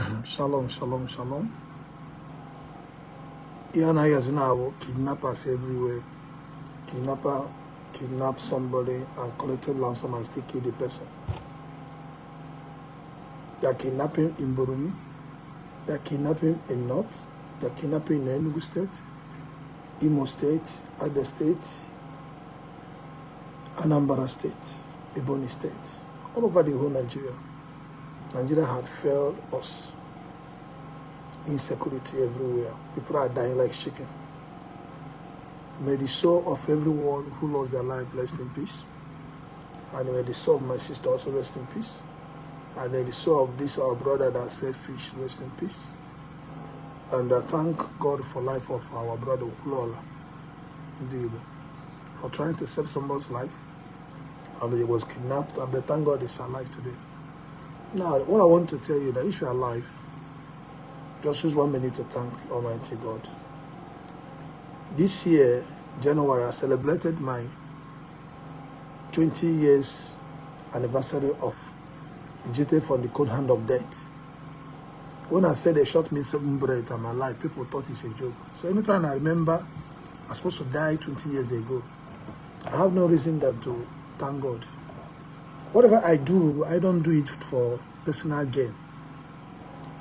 Shalom, shalom, shalom. Now kidnappers everywhere. Kidnapper kidnap somebody and collected ransom and still kill the person. They are kidnapping in Burundi. They are kidnapping in North. They are kidnapping in Enugu State, Imo State, Abia State, Anambra State, Ebonyi State, all over the whole Nigeria. Nigeria had failed us. Insecurity everywhere. People are dying like chicken. May the soul of everyone who lost their life rest in peace. And may the soul of my sister also rest in peace. And may the soul of this our brother that said fish rest in peace. And I thank God for life of our brother Okwuluora, Igbo, for trying to save somebody's life. And he was kidnapped. And I thank God he's alive today. Now, what I want to tell you that if you're alive, just use 1 minute to thank Almighty God. This year, January, I celebrated my 20 years anniversary of Egypt from the cold hand of death. When I said they shot me 7 bullets and I'm alive, people thought it's a joke. So anytime I remember I was supposed to die 20 years ago, I have no reason than to thank God. Whatever I do, I don't do it for personal gain.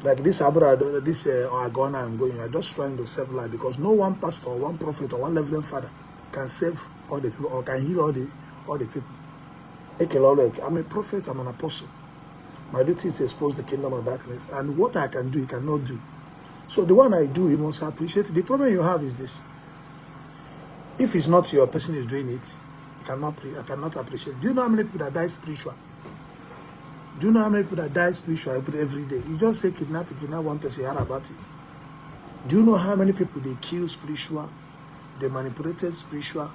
Like this Abra, this Agona I'm going, I'm just trying to save life because no one pastor, one prophet, or one reverend father can save all the people or can heal all the people. I'm a prophet, I'm an apostle. My duty is to expose the kingdom of darkness. And what I can do, you cannot do. So the one I do, you must appreciate it. The problem you have is this. If it's not your person is doing it, I cannot appreciate it. Do you know how many people that die spiritual? Do you know how many people that die spiritual every day? You just say kidnap one person, you heard about it. Do you know how many people they kill spiritual, they manipulated spiritual,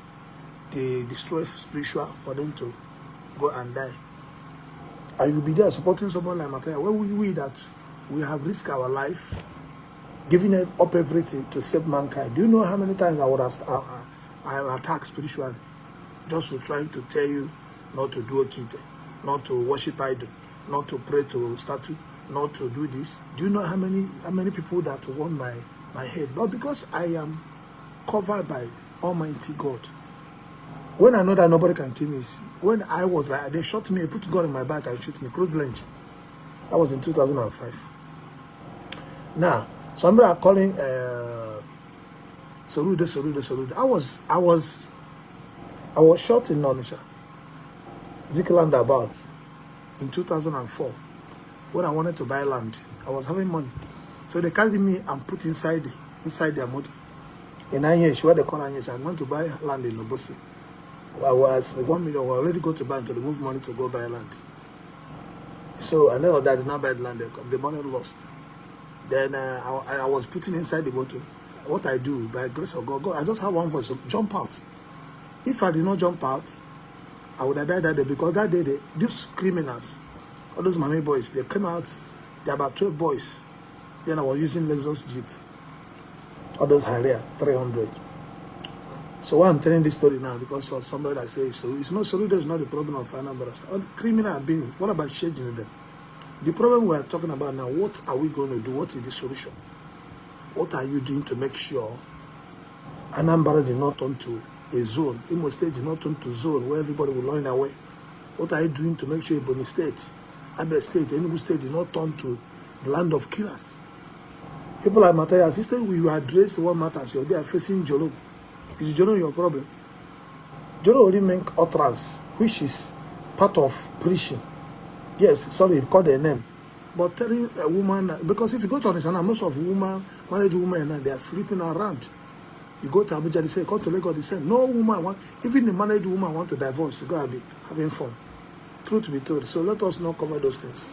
they destroy spiritual for them to go and die? And you'll be there supporting someone like Mataya. Where will we that we have risked our life, giving up everything to save mankind? Do you know how many times I am attacked spiritually? Just to try to tell you not to do a kid, not to worship idol, not to pray to statue, not to do this. Do you know how many people that want my head? But because I am covered by Almighty God. When I know that nobody can kill me, when I was like, they shot me, they put gun in my back and shoot me, close range. That was in 2005. Now, somebody are calling Sorude. I was shot in Nonisha, Zikland about in 2004. When I wanted to buy land, I was having money. So they carried me and put inside their motor. In Anyesh, where they call Anyesh, I'm going to buy land in Nobosi. I was 1 million, I already go to bank to remove money to go buy land. So I know that I did not buy the land, the money lost. Then I was putting inside the motor. What I do, by the grace of God, I just have one voice, so jump out. If I did not jump out, I would have died that day, because that day, these criminals, all those Mame boys, they came out, there are about 12 boys. Then I was using Lexus Jeep. All those Harrier, 300. So why I'm telling this story now, because of somebody that says, so it's not Sorude is not the problem of Anambra. All the criminals have been, what about changing them? The problem we are talking about now, what are we going to do? What is the solution? What are you doing to make sure Anambra did not turn to a zone? Imo State did not turn to a zone where everybody will run away. What are you doing to make sure Ebonyi State, Abia State, Enugu State did not turn to the land of killers? People like Mataya, sister, we address what matters. They are facing Jolo. Is Jolo your problem? Jolo only make utterance, which is part of preaching. Yes, sorry, call their name. But telling a woman, because if you go to Anisana, most of women, married women, they are sleeping around. You go to Abuja, they say, come to Lagos, they say, no woman, even the married woman want to divorce, to go and be having fun. Truth be told. So let us not cover those things.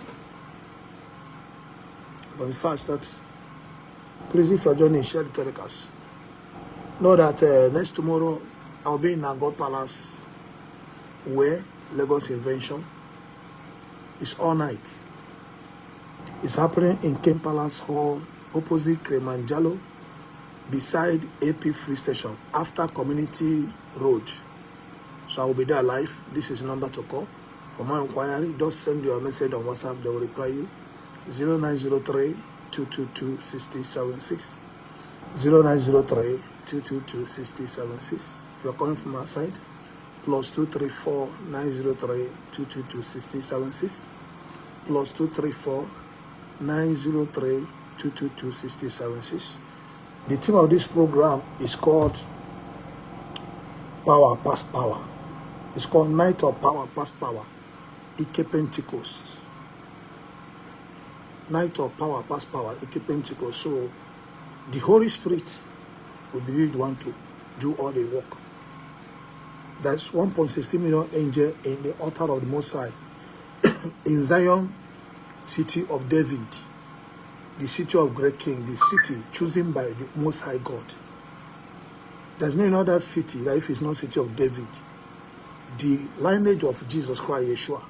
But the fact that, please, if you're joining, share the telecast. Know that next tomorrow, I'll be in Nagod Palace, where Lagos Invention is all night. It's happening in Kpaing Palace Hall, opposite Kremanjalo, beside AP Free Station, after Community Road. So I will be there live. This is the number to call. For more inquiry, just send your message on WhatsApp. They will reply you. 0903 222 6076. 0903 222 6076. If you're calling from outside, plus 234 903 222 6076. Plus 234 903 222 6076. The theme of this program is called Power Past Power. It's called Night of Power Past Power. Kpaing. Night of Power Past Power. Kpaing. So the Holy Spirit will be the one to do all the work. There's 1.60 million angels in the altar of the Most High in Zion, city of David, the city of great king, the city chosen by the Most High God. There's no other city that if it's not city of David, the lineage of Jesus Christ, Yeshua.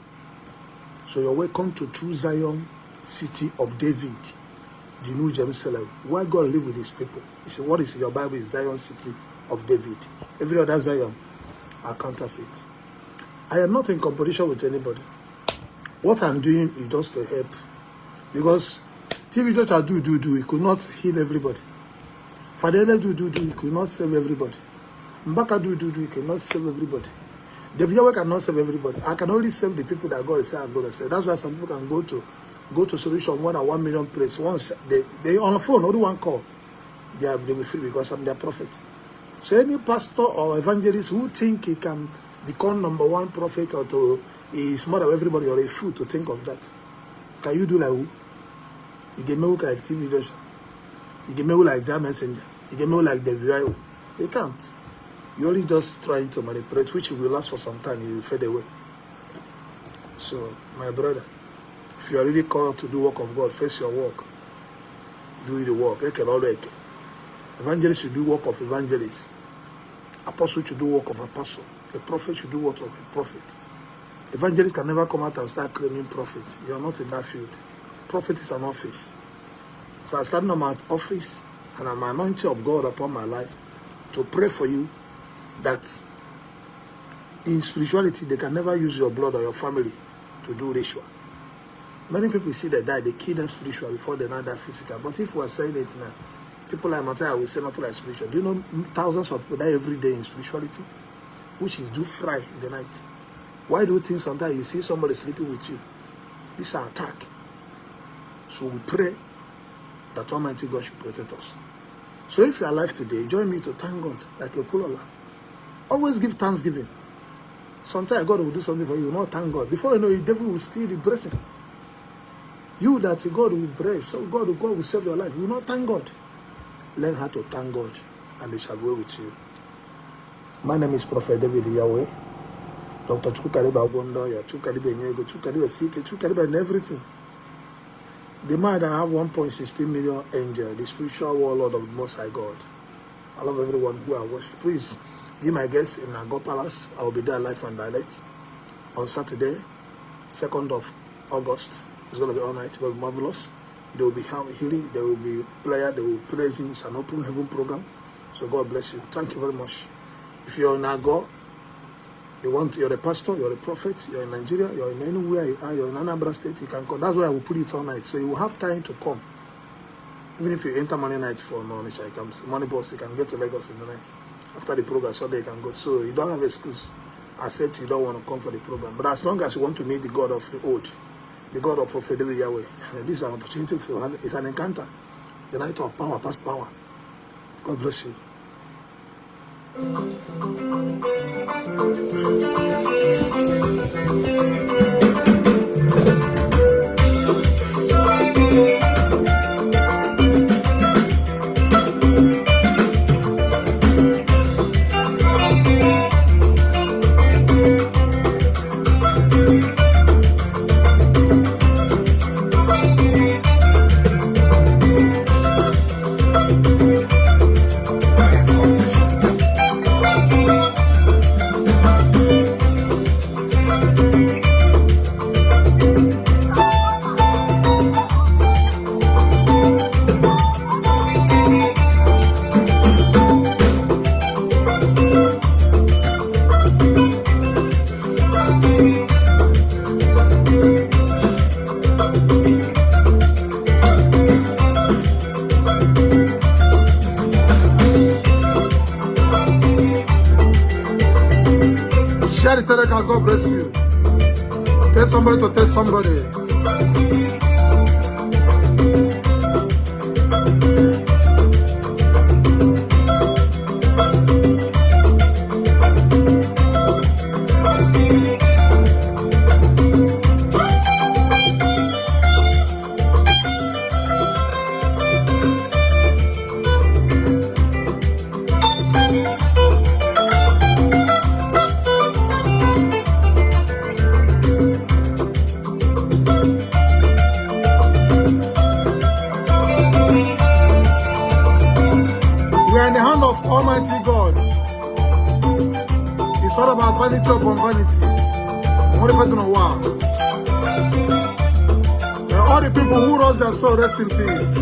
So you're welcome to true Zion, city of David, the New Jerusalem, where God lives with his people. You see, what is in your Bible is Zion, city of David. Every other Zion are counterfeit. I am not in competition with anybody. What I'm doing is just to help. Because TV Church do, it could not heal everybody. Fadele do, it could not save everybody. Mbaka do, it cannot save everybody. The Yahweh cannot save everybody. I can only save the people that God is saying I'm going to save. That's why some people can go to solution more than 1 million places. Once they on the phone, only one call, they'll be free because I'm their prophet. So any pastor or evangelist who think he can become number one prophet or to is more than everybody or a fool to think of that. Can you do like who? You can make like TV Joshua. You can make like Jam Messenger. You can make like the Yahweh. You can't. You're only just trying to manipulate, which will last for some time. You will fade away. So, my brother, if you are really called to do work of God, face your work. Do the work. Evangelist should do work of evangelist. Apostle should do work of apostle. A prophet should do work of a prophet. Evangelist can never come out and start claiming prophet. You are not in that field. Prophet is an office. So I stand on my office and I'm anointed of God upon my life to pray for you that in spirituality they can never use your blood or your family to do ritual. Many people see that die, they kill them spiritual before they know that physical. But if we are saying it now, people like Matthias will say nothing like spiritual. Do you know thousands of people die every day in spirituality? Which is do fry in the night. Why do you think sometimes you see somebody sleeping with you? This is an attack. So we pray that Almighty God should protect us. So if you are alive today, join me to thank God like Okwuluora. Always give thanksgiving. Sometimes God will do something for you, you will not thank God. Before you know, the devil will steal the blessing. You that God will bless, so God will save your life. You will not thank God. Learn how to thank God, and they shall go with you. My name is Prophet David Yahweh. Dr. Chukariba Gondoya, Chukariba Nyego, Chukariba Sike, Chukariba and everything. The man that have 1.16 million angels, the spiritual warlord of the Most High God. I love everyone who are watching. Please be my guest in Nago Palace. I will be there live and direct on Saturday, 2nd of August. It's going to be all night. It's going to be marvelous. There will be healing. There will be prayer. There will be praising. It's an open heaven program. So God bless you. Thank you very much. If you're in Nago, you're a pastor, you're a prophet, you're in Nigeria, you're in anywhere you are, you're in Anambra State, you can come. That's why I will put it all night. So you will have time to come. Even if you enter Monday night for Onisha, you can Money Boss, you can get to Lagos in the night. After the program, Sunday you can go. So you don't have excuse, except you don't want to come for the program. But as long as you want to meet the God of the old, the God of Prophet David Yahweh, this is an opportunity for you. It's an encounter. The night of power, past power. God bless you. America, God bless you. Tell somebody to tell somebody. Of Almighty God. It's all about vanity upon vanity. What if I don't know why? And all the people who lost their soul, rest in peace.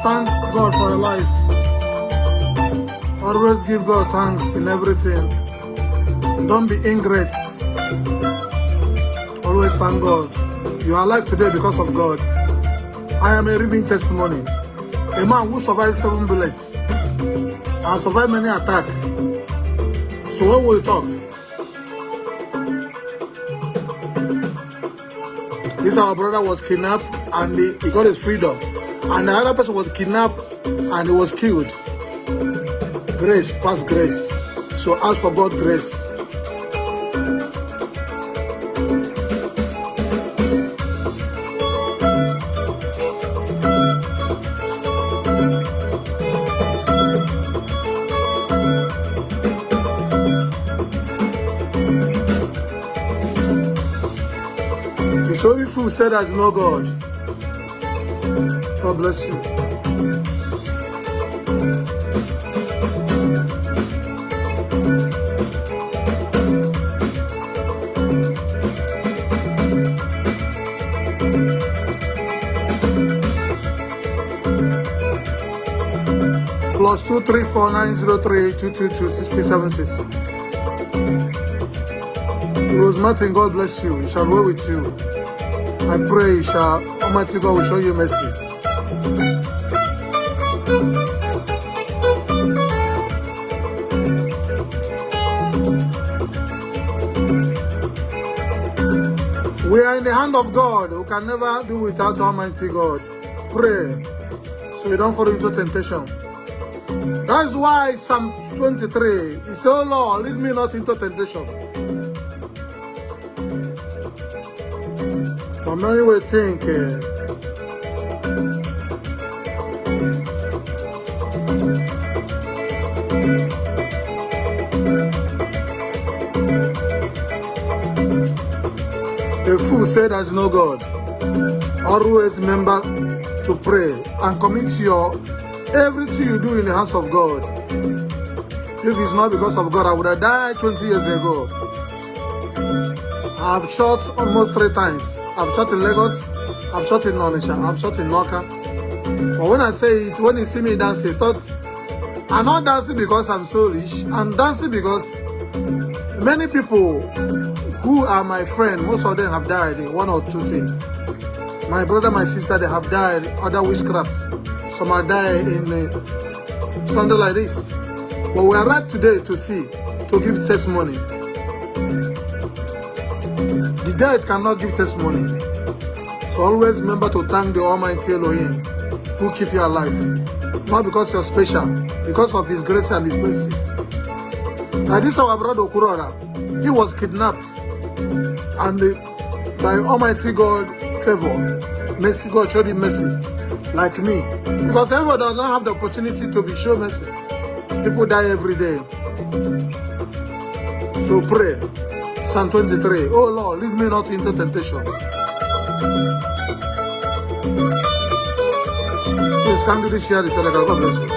Thank God for your life. Always give God thanks in everything. Don't be ingrate. Always thank God. You are alive today because of God. I am a living testimony. A man who survived 7 bullets and survived many attacks. So when we talk, this our brother was kidnapped and he got his freedom. And the other person was kidnapped and he was killed. Grace past grace. So ask for God's grace. The only fool said there's no God. God bless you. +2349032226076. Rose Martin, God bless you. It shall go with you. I pray Almighty God will show you mercy. We are in the hand of God. We can never do without Almighty God. Pray so you don't fall into temptation. That's why Psalm 23 is, oh Lord, lead me not into temptation. But many will think the fool said there's no God. Always remember to pray and commit your everything you do in the hands of God. If it's not because of God, I would have died 20 years ago. I've shot almost 3 times. I've shot in Lagos, I've shot in Onitsha, I've shot in Noka. But when I say it, when you see me dancing, I'm not dancing because I'm so rich. I'm dancing because many people who are my friends, most of them have died in 1 or 2 things. My brother, my sister, they have died other witchcraft. Some have died in something like this. But we arrived today to give testimony. The dead cannot give testimony. So always remember to thank the Almighty Elohim who keep you alive. Not because you're special, because of His grace and His mercy. Like this our brother Okwuluora, he was kidnapped. And by Almighty God favor, mercy, God showed him mercy. Like me. Because everyone does not have the opportunity to be shown mercy. People die every day. So pray. Psalm 23. Oh Lord, lead me not into temptation. Please can you share the telegram? God bless you.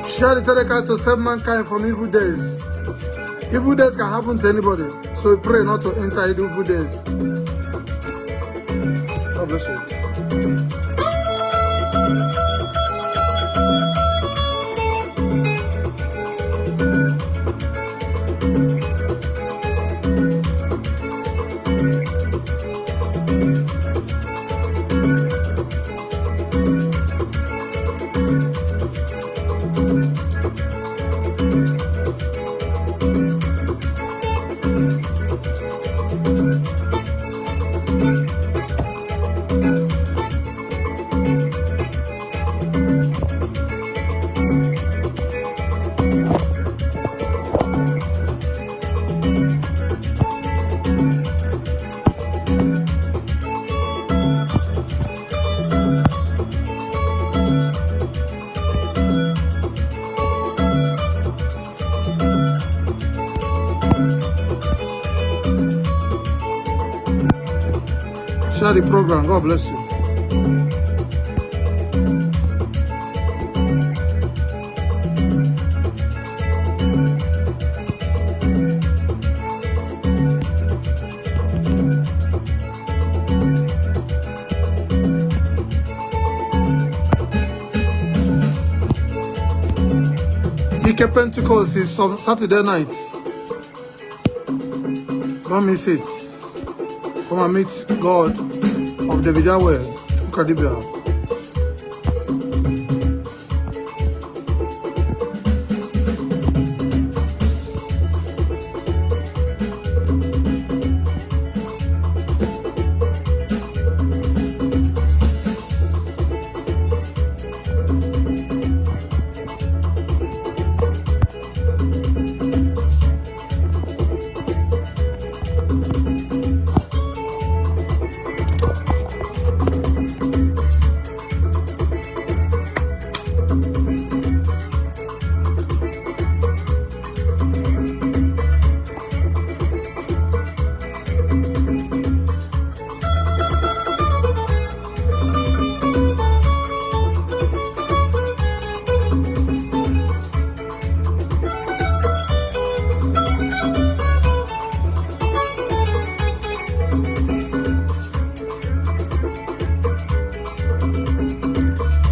Share the telecast to save mankind from evil days. Evil days can happen to anybody. So we pray not to enter evil days. God bless you. Share the program. God bless you. Pentecost is on Saturday night. Don't miss it. Come and meet God of the Yahweh.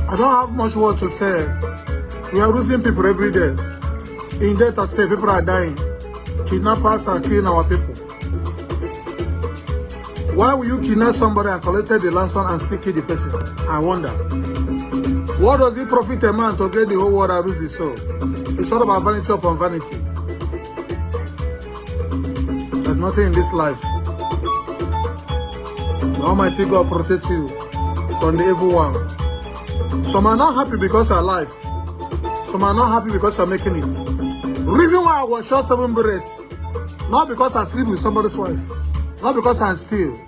I don't have much word to say. We are losing people every day. In Delta State, people are dying. Kidnappers are killing our people. Why will you kidnap somebody and collect the ransom and still kill the person? I wonder. What does it profit a man to get the whole world and lose his soul? It's all about vanity upon vanity. There's nothing in this life. The Almighty God protects you from the evil one. Some are not happy because they're alive. Some are not happy because they're making it. Reason why I was shot 7 bullets, not because I sleep with somebody's wife, not because I steal,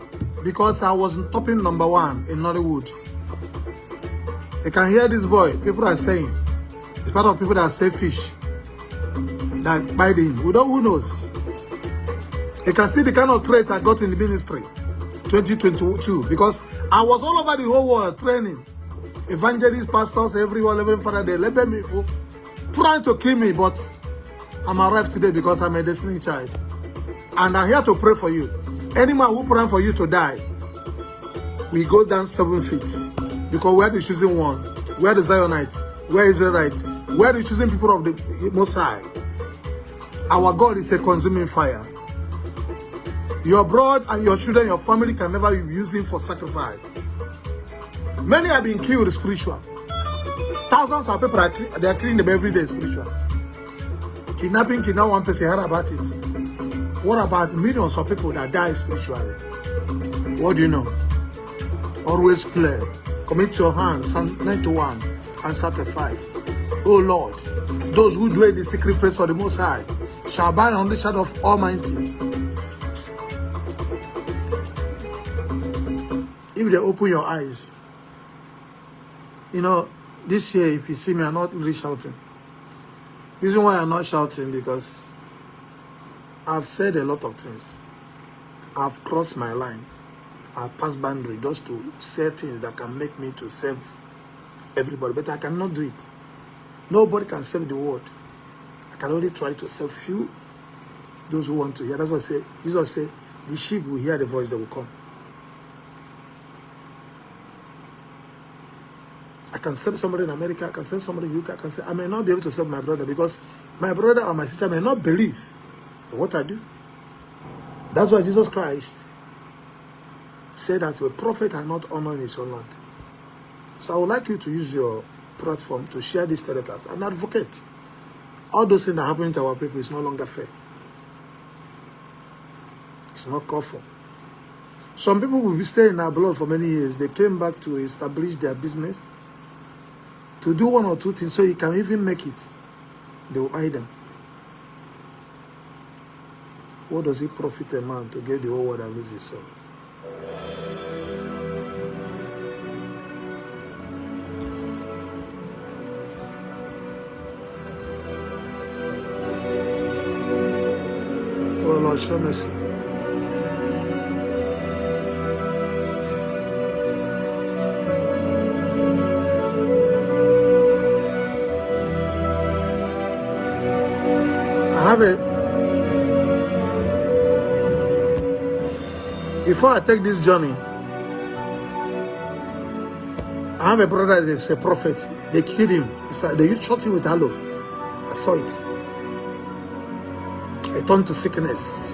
because I was topping #1 in Nollywood. You can hear this boy. People are saying it's part of people that say fish that bite him. Who knows? You can see the kind of traits I got in the ministry 2022 because I was all over the whole world training. Evangelists, pastors, everyone, every father, they label me for trying to kill me, but I'm alive today because I'm a destiny child. And I'm here to pray for you. Anyone who pray for you to die, we go down 7 feet. Because we are the choosing one. We are the Zionites. We are Israelites. We are the choosing people of the Most High. Our God is a consuming fire. Your blood and your children, your family can never be used for sacrifice. Many have been killed spiritual. Thousands of people are killing them every day spiritual. Kidnapping, kidnap one person, how about it? What about millions of people that die spiritually? What do you know? Always play. Commit your hands, Psalm 91 and Psalm 5. Oh Lord, those who dwell in the secret place of the Most High shall abide under the shadow of Almighty. If they open your eyes, you know, this year, if you see me, I'm not really shouting. Reason why I'm not shouting, because I've said a lot of things. I've crossed my line. I've passed boundary just to say things that can make me to save everybody. But I cannot do it. Nobody can save the world. I can only try to save few, those who want to hear. That's what I say. Jesus said, the sheep will hear the voice, that will come. I can save somebody in America, I can save somebody in UK, I can say I may not be able to save my brother because my brother or my sister may not believe in what I do. That's why Jesus Christ said that a prophet are not honored in his own land. So I would like you to use your platform to share these telecast and advocate. All those things that happen to our people is no longer fair. It's not called for. Some people will be staying in our blood for many years. They came back to establish their business, to do 1 or 2 things so you can even make it. They will buy them. What does it profit a man to get the whole world and lose his soul? Oh Lord, show mercy. Before I take this journey, I have a brother that is a prophet. They killed him. They shot him with aloe. I saw it. He turned to sickness.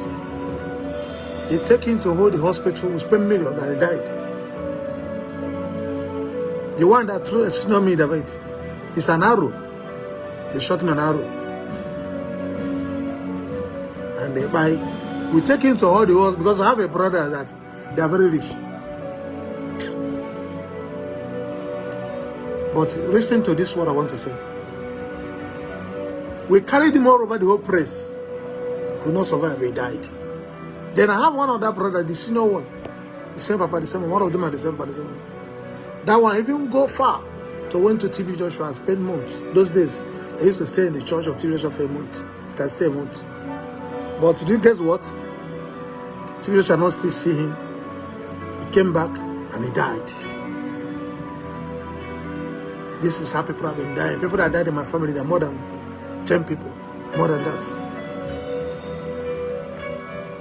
They take him to hold the hospital, who spent millions, and he died. The one that threw a tsunami, it's an arrow. They shot him an arrow. And we take him to all the hospitals because I have a brother that they are very rich. But listen to this, what I want to say. We carried him all over the whole place. He could not survive, he died. Then I have one other brother, the senior one. The same papa, the same one. One of them are the same papa, the same one. That one even go far to went to TB Joshua and spend months. Those days, they used to stay in the church of TB Joshua for a month. You can stay a month. But do you guess what? TB Joshua not still see him. He came back and he died. This is how people have been dying. People that died in my family, there are more than 10 people. More than that.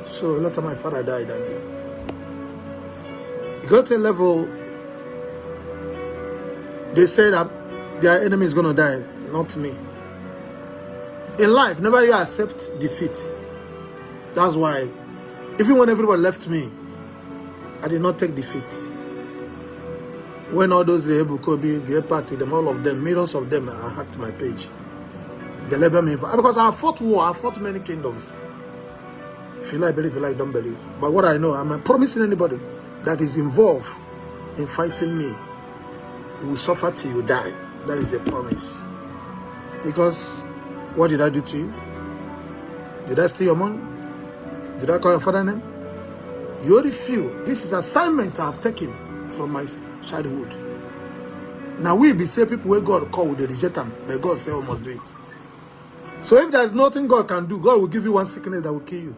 So a lot of my father died that day. He got to a level, they say that their enemy is going to die, not me. In life, never you accept defeat. That's why, even when everybody left me, I did not take defeat. When all those Ebukobi, Gepaki, them, all of them, millions of them, I hacked my page. They label me because I fought war, I fought many kingdoms. If you like, believe, if you like, don't believe. But what I know, I'm not promising anybody that is involved in fighting me, you will suffer till you die. That is a promise. Because what did I do to you? Did I steal your money? Did I call your father's name? You already feel this is assignment I have taken from my childhood. Now we be say people where God call with the reject them, but God say we must do it. So if there is nothing God can do, God will give you one sickness that will kill you.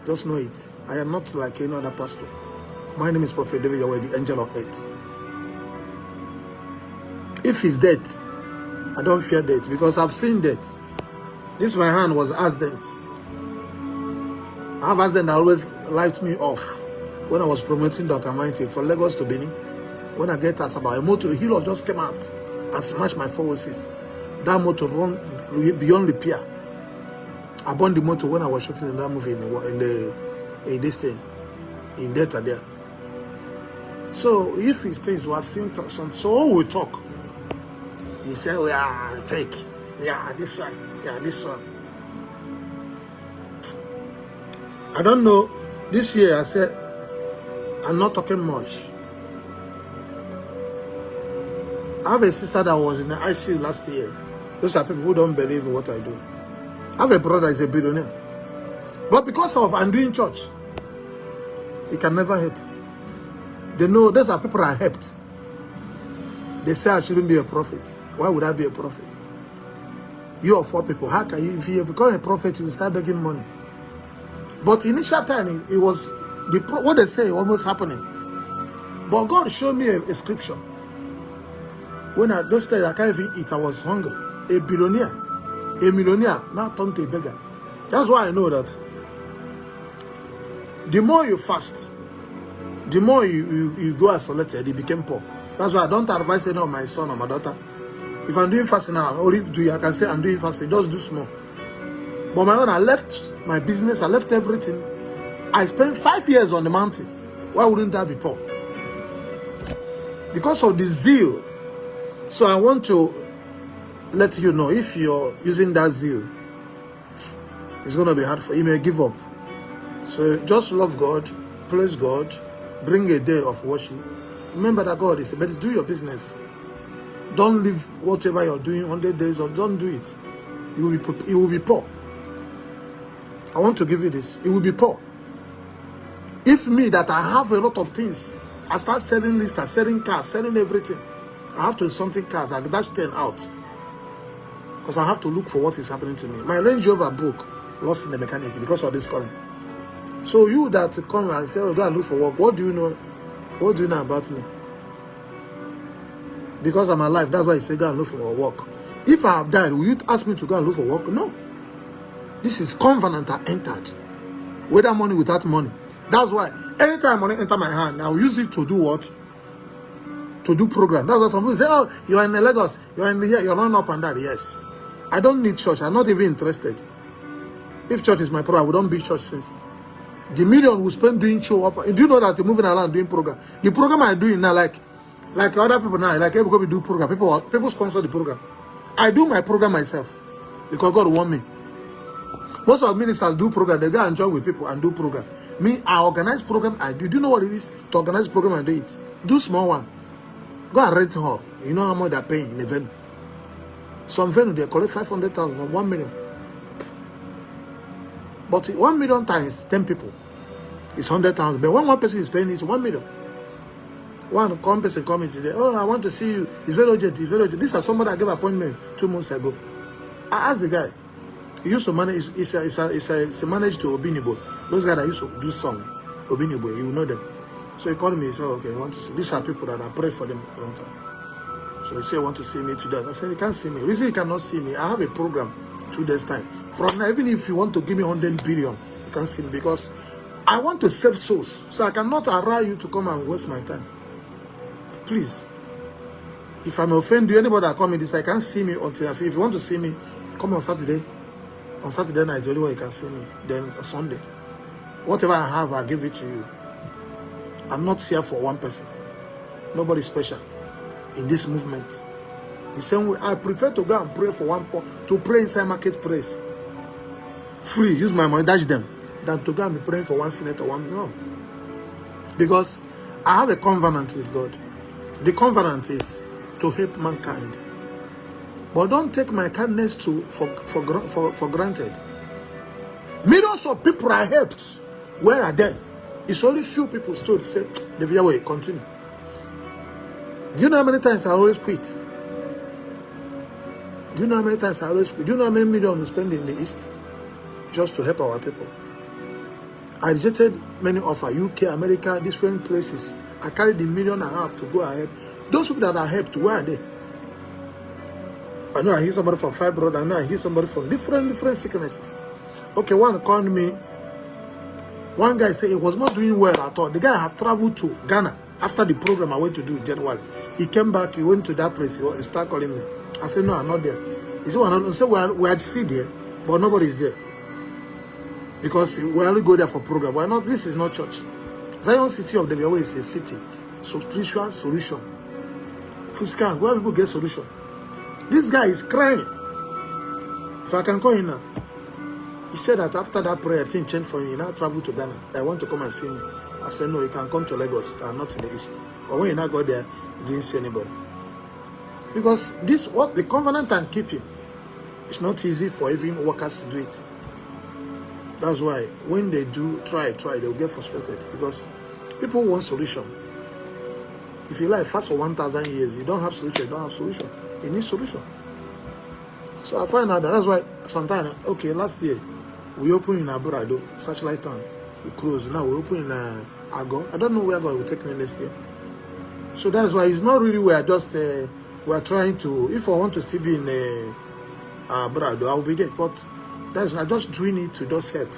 Just know it. I am not like any other pastor. My name is Prophet David Yahweh, the angel of earth. If he's dead, I don't fear death because I've seen death. This my hand was accident. I have accident that always light me off. When I was promoting Dr. Mighty from Lagos to Benin, when I get asked about a motor, a hero just came out and smashed my 406. That motor run beyond repair. I bought the motor when I was shooting in that movie in this thing, in data there. So if these things we have seen some, so all we talk, he said we are fake. Yeah, this one. Yeah, this one. I don't know. This year I said I'm not talking much. I have a sister that was in the ICU last year. Those are people who don't believe in what I do. I have a brother is a billionaire. But because of I'm doing church, he can never help. They know those are people I helped. They say I shouldn't be a prophet. Why would I be a prophet? You are 4 people. How can you, if you become a prophet, you will start begging money? But initial time, it was what they say almost happening. But God showed me a scripture. When those days I can't even eat, I was hungry. A billionaire, a millionaire, now turned to a beggar. That's why I know that the more you fast, the more you go isolated, you become poor. That's why I don't advise any of my son or my daughter. If I'm doing fasting now, I can say I'm doing fasting, just do small. But my own, I left my business, I left everything. I spent 5 years on the mountain. Why wouldn't I be poor? Because of the zeal. So I want to let you know, if you're using that zeal, it's going to be hard for you. You may give up. So just love God, praise God, bring a day of worship. Remember that God is, but do your business. Don't leave whatever you're doing 100 days or don't do it. You will be poor. I want to give you this. It will be poor. If me that I have a lot of things, I start selling lists, selling cars, selling everything. I have to something cars. I dash 10 out. Because I have to look for what is happening to me. My Range Rover book lost in the mechanic because of this current. So you that come and say, oh, go and look for work. What do you know? What do you know about me? Because I'm alive. That's why I say go and look for work. If I have died, will you ask me to go and look for work? No. This is covenant I entered. Whether money without money. That's why Anytime money enter my hand, I'll use it to do what? To do program. That's what some people say, oh, you are in Lagos, you are in here, you're running up and down. Yes. I don't need church. I'm not even interested. If church is my program, we don't be church since. The million we spend doing show up. Do you know that you're moving around doing program? The program I'm doing now, like other people now, like everybody do program. People sponsor the program. I do my program myself because God want me. Most of ministers do program. They go and join with people and do program. Me, I organize program. I do. Do you know what it is to organize program and do it? Do small one. Go and rent hall. You know how much they're paying in a venue. Some venue they collect 500,000 or 1 million. But 1 million times 10 people is 100,000. But when one person is paying, it's 1 million. One person coming today. Oh, I want to see you. It's very urgent. It's very urgent. This is somebody I gave appointment 2 months ago. I asked the guy. He used to manage. It's a manage to Obinibo. Those guys that used to do song Obinibo. You know them. So he called me. He said, "Okay, I want to see. These are people that I prayed for them a long time." So he said, "Want to see me today?" I said, "You can't see me. Reason you cannot see me. I have a program 2 days time. From now, even if you want to give me 100 billion, you can't see me because I want to save souls. So I cannot allow you to come and waste my time. Please. If I'm offending you, anybody that come in this, I can't see me until if you want to see me, come on Saturday. On Saturday night, the only way you can see me. Then Sunday. Whatever I have, I'll give it to you. I'm not here for one person. Nobody special in this movement. The same way, I prefer to go and pray for to pray inside marketplace. Free, use my money, dash them. Than to go and be praying for one senator, no. Because I have a covenant with God. The covenant is to help mankind. But don't take my kindness for granted. Millions of people are helped. Where are they? It's only few people still say, the Yahweh, continue. Do you know how many times I always quit? Do you know how many times I always quit? Do you know how many million we spend in the East just to help our people? I rejected many offers, UK, America, different places. I carried the 1.5 million to go ahead. Those people that are helped, where are they? I know I hear somebody from fibroid. I know I hear somebody from different sicknesses. Okay, one called me. One guy said he was not doing well at all. The guy have traveled to Ghana after the program I went to do in January. He came back. He went to that place. He started calling me. I said, no, I'm not there. He said, I said, we are still there, but nobody's there. Because we only go there for program. We're not. This is not church. Zion City of the Yahweh is a city. So spiritual solution. Physical, where people get solution. This guy is crying. If I can call him now. He said that after that prayer, thing changed for him. He now traveled to Ghana. I want to come and see me. I said, no, you can come to Lagos. I'm not in the East. But when he now got there, he didn't see anybody. Because this, what the covenant and keeping, it's not easy for even workers to do it. That's why when they do try, they'll get frustrated. Because people want solution. If you like fast for 1,000 years, you don't have solution, you don't have solution. You need solution. So I find out that's why sometimes, okay, last year, we opened in Aburado, Searchlight Town. We closed. Now we open in Ago. I don't know where God will take me next year. So that's why it's not really where we're trying to, if I want to still be in Aburado, I'll be there. But that's not just doing it to just help.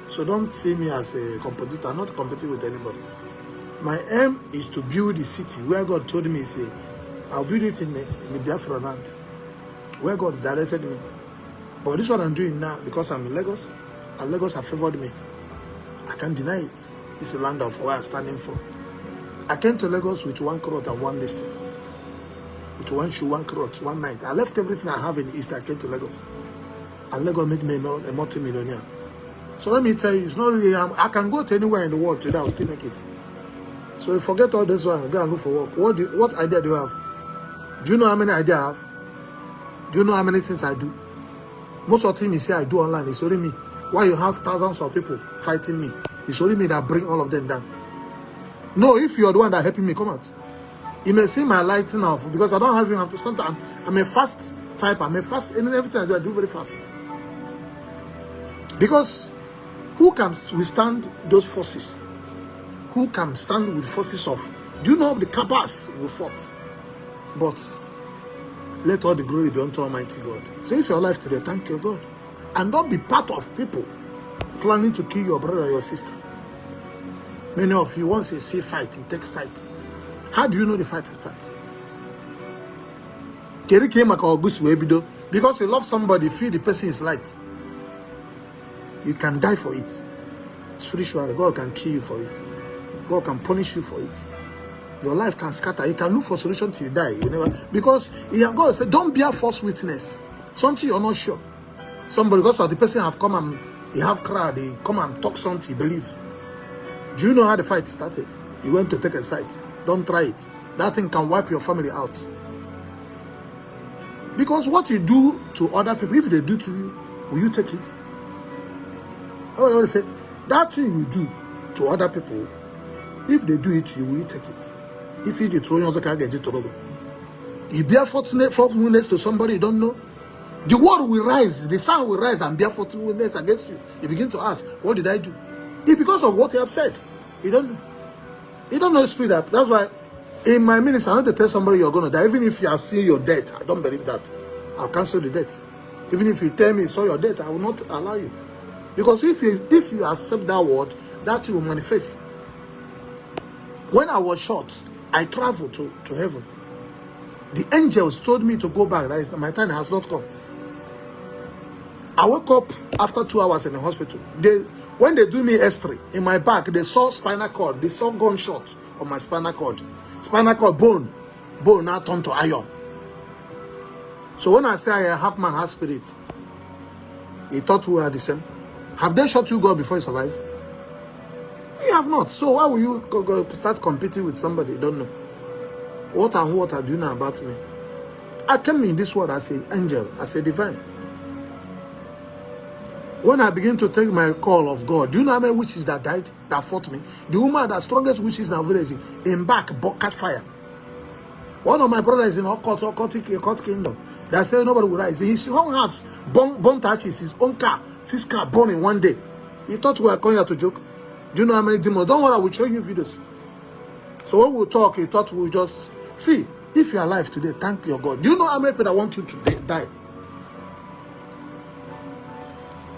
So don't see me as a competitor. I'm not competing with anybody. My aim is to build the city where God told me, say, I'll build it in the Biafra land, where God directed me. But this is what I'm doing now because I'm in Lagos, and Lagos have favored me. I can't deny it. It's the land of where I'm standing from. I came to Lagos with 1 crore and 1 district. With 1 shoe, 1 crore, 1 night. I left everything I have in the East. I came to Lagos. And Lagos made me a multi-millionaire. So let me tell you, it's not really, I can go to anywhere in the world today, I'll still make it. So you forget all this one, go and look for work. What idea do you have? Do you know how many ideas I have? Do you know how many things I do? Most of the things you say I do online, it's only me. Why you have thousands of people fighting me? It's only me that bring all of them down. No, if you're the one that helping me, come out. You may see my lighting off because I don't have enough to stand. I'm a fast type. I'm a fast, and everything I do very fast. Because who can withstand those forces? Who can stand with forces of? Do you know the Kidnappers who fought? But let all the glory be unto Almighty God. So if your life today, thank your God. And don't be part of people planning to kill your brother or your sister. Many of you, once you see fight, you take sight. How do you know the fight starts? Because you love somebody, feel the person is light. You can die for it. Spiritually, God can kill you for it. God can punish you for it. Your life can scatter. You can look for solution till you die. You never, because God said, don't be a false witness. Something you're not sure. Somebody, because the person have come and he have crowd, they come and talk something, you believe. Do you know how the fight started? You went to take a side. Don't try it. That thing can wipe your family out. Because what you do to other people, if they do to you, will you take it? I always say, that thing you do to other people, if they do it to you, will you take it? If you throw your can't get it to go. You bear fortunateness to somebody you don't know, the world will rise, the sun will rise and bear fortunateness against you. You begin to ask, what did I do? It's because of what you have said. You don't know. You don't know speed up. That's why in my ministry, I want to tell somebody you're going to die. Even if you are seeing your death, I don't believe that. I'll cancel the death. Even if you tell me saw your death, I will not allow you. Because if you accept that word, that will manifest. When I was shot, I traveled to heaven. The angels told me to go back. That is, my time has not come. I woke up after 2 hours in the hospital. When they do me X-ray, in my back, they saw spinal cord. They saw gunshot on my spinal cord. Spinal cord, bone now turned to iron. So when I say I have man, has spirit, he thought we were the same. Have they shot you God before you survive? You have not. So why will you go start competing with somebody you don't know? What do you know about me? I came in this world as an angel, as a divine. When I begin to take my call of God, do you know how many witches that died, that fought me? The woman, the strongest witches in our village, in back, catch fire. One of my brothers in occult kingdom, that said nobody will rise. His own house, burnt ashes, his own car, 6 cars born in one day. He thought we were coming here to joke. Do you know how many demons? Don't worry, I will show you videos. So when we talk, he thought we just see. If you are alive today, thank your God. Do you know how many people want you to die?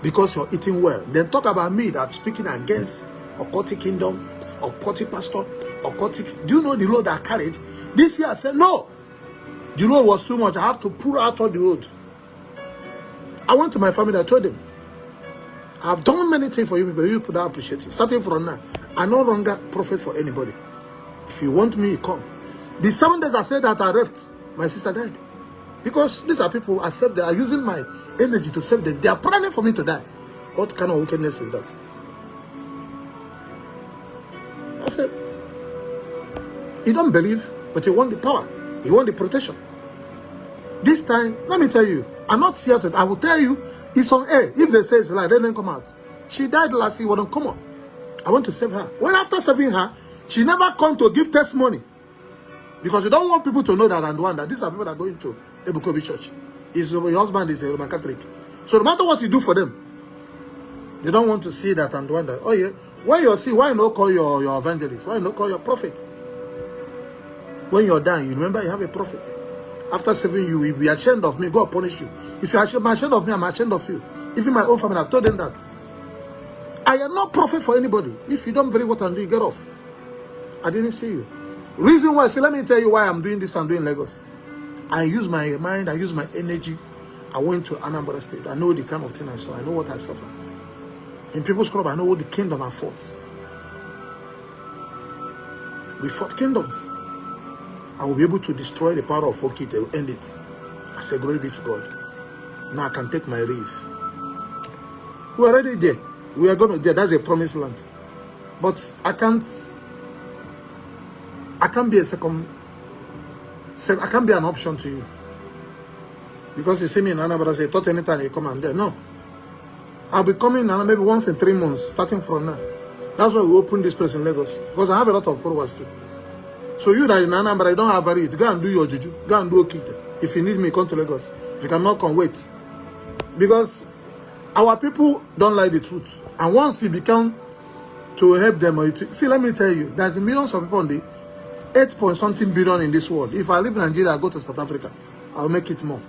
Because you're eating well. Then talk about me that's speaking against occultic kingdom, occultic pastor, occultic. Do you know the load I carried? This year I said, no. The load was too much. I have to pull out all the road. I went to my family, I told them, I've done many things for you people. You don't appreciate it. Starting from now, I no longer profit for anybody. If you want me, you come. The 7 days I said that I left, my sister died. Because these are people I saved, they are using my energy to save them. They are planning for me to die. What kind of wickedness is that? I said, you don't believe, but you want the power. You want the protection. This time, let me tell you, I'm not here to, I will tell you, it's on air. If they say it's like, they don't come out. She died last year, wouldn't come on. I want to save her. When after saving her, she never come to give testimony. Because you don't want people to know that and wonder. These are people that are going to Ebukobi Church. Your husband is a Roman Catholic. So no matter what you do for them, they don't want to see that and wonder. Oh yeah, when you see, why not call your evangelist? Why not call your prophet? When you're done, you remember you have a prophet. After saving you, you'll be ashamed of me. God punish you. If you're ashamed of me, I'm ashamed of you. Even my own family, I've told them that. I am not prophet for anybody. If you don't believe what I'm doing, get off. I didn't see you. Reason why, see, let me tell you why I'm doing this and doing Lagos. I use my mind, I use my energy. I went to Anambra State. I know the kind of thing I saw. I know what I suffer. In People's Club, I know what the kingdom I fought. We fought kingdoms. I will be able to destroy the power of Oki to end it. I say, glory be to God. Now I can take my leave. We're already there. We are going to there. That's a promised land. But I can't be I can't be an option to you. Because you see me in Anambra, say, thought anytime you come and there. No. I'll be coming now maybe once in 3 months, starting from now. That's why we open this place in Lagos. Because I have a lot of followers too. So you that in Anambra, you don't have it. Go and do your juju. Go and do okite. If you need me, come to Lagos. If you cannot come, wait. Because our people don't like the truth. And once you become to help them, see, let me tell you, there's millions of people on the 8-point-something billion in this world. If I live in Nigeria, I go to South Africa, I'll make it more.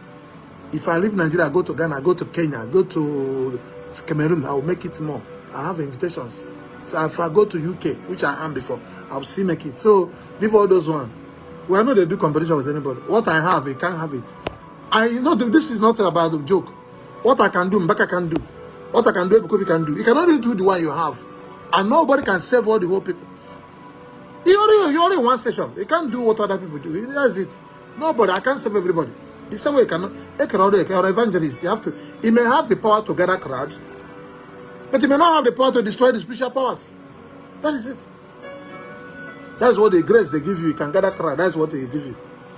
If I live in Nigeria, I go to Ghana, I go to Kenya, I go to Cameroon, I'll make it more. I have invitations. So if I go to UK, which I am before, I'll still make it. So leave all those one. We are not to do competition with anybody. What I have, you can't have it. This is not about the joke. What I can do, Mbaka can do. What I can do, Ebukobi can do. You can only do the one you have. And nobody can save all the whole people. You only in one session. You can't do what other people do. That's it. Nobody. I can't save everybody. The same way you cannot. You're evangelist. You have to. He may have the power to gather crowd, but he may not have the power to destroy the spiritual powers. That is it. That's what the grace they give you. You can gather crowd. That's what they give you.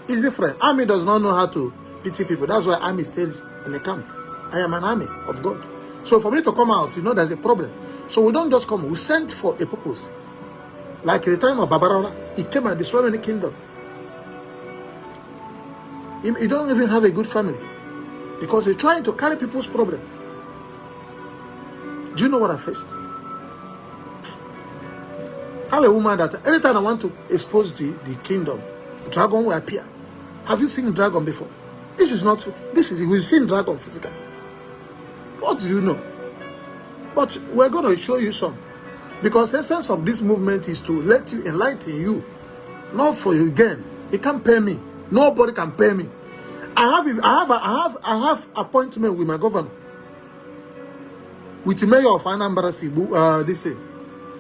It's different. Army does not know how to pity people. That's why army stays in the camp. I am an army of God. So for me to come out, there's a problem. So we don't just come. We sent for a purpose. Like at the time of Babarora, he came and destroyed any kingdom. You don't even have a good family. Because you're trying to carry people's problem. Do you know what I faced? I'm a woman that anytime I want to expose the kingdom, dragon will appear. Have you seen dragon before? We've seen dragon physical. What do you know? But we're going to show you some. Because the essence of this movement is to let you enlighten you. Not for you again. It can't pay me. Nobody can pay me. I have appointment with my governor. With the mayor of Anambra, this thing,